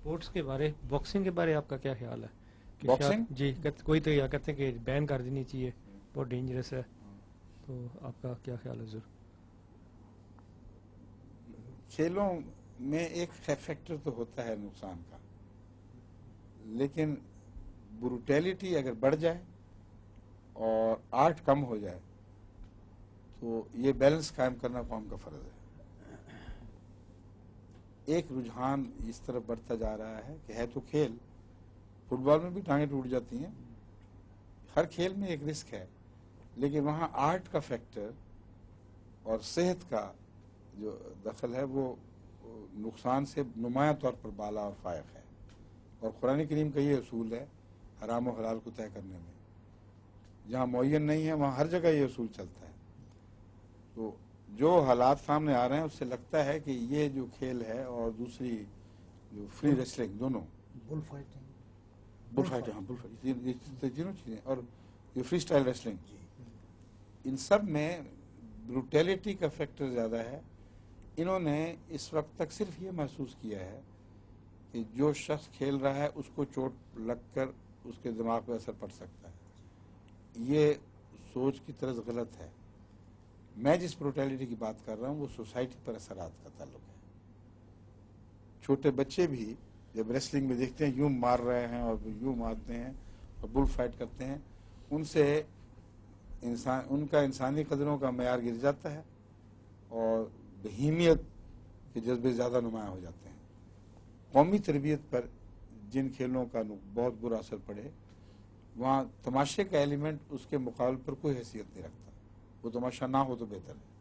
Sports کے بارے boxing کے بارے آپ کا کیا خیال ہے کہ باکسنگ جی کوئی تو یہ کہتے ہیں کہ بین کر دینی چاہیے، بہت ڈینجرس ہے، تو آپ کا کیا خیال ہے حضور؟ کھیلوں میں ایک فیکٹر تو ہوتا ہے نقصان کا، لیکن بروٹیلٹی اگر بڑھ جائے اور آرٹ کم ہو جائے تو یہ بیلنس قائم کرنا قوم کا فرض ہے۔ ایک رجحان اس طرف بڑھتا جا رہا ہے کہ ہے تو کھیل، فٹ بال میں بھی ٹانگیں ٹوٹ جاتی ہیں، ہر کھیل میں ایک رسک ہے، لیکن وہاں آرٹ کا فیکٹر اور صحت کا جو دخل ہے وہ نقصان سے نمایاں طور پر بالا اور فائق ہے، اور قرآن کریم کا یہ اصول ہے حرام و حلال کو طے کرنے میں، جہاں معین نہیں ہے وہاں ہر جگہ یہ اصول چلتا ہے۔ تو جو حالات سامنے آ رہے ہیں اس سے لگتا ہے کہ یہ جو کھیل ہے اور دوسری جو فری ریسلنگ، دونوں بل فائٹنگ ہاں بل فائٹ، یہ تینوں چیزیں، اور یہ فری اسٹائل ریسلنگ، ان سب میں بروٹیلٹی کا فیکٹر زیادہ ہے۔ انہوں نے اس وقت تک صرف یہ محسوس کیا ہے کہ جو شخص کھیل رہا ہے اس کو چوٹ لگ کر اس کے دماغ پہ اثر پڑ سکتا ہے، یہ سوچ کی طرز غلط ہے۔ میں جس بروٹیلٹی کی بات کر رہا ہوں وہ سوسائٹی پر اثرات کا تعلق ہے۔ چھوٹے بچے بھی جب ریسلنگ میں دیکھتے ہیں یوں مار رہے ہیں اور یوں مارتے ہیں اور بل فائٹ کرتے ہیں، ان سے ان کا انسانی قدروں کا معیار گر جاتا ہے اور بہیمیت کے جذبے زیادہ نمایاں ہو جاتے ہیں۔ قومی تربیت پر جن کھیلوں کا بہت برا اثر پڑے، وہاں تماشے کا ایلیمنٹ اس کے مقابل پر کوئی حیثیت نہیں رکھتا، وہ تماشا نہ ہو تو بہتر ہے۔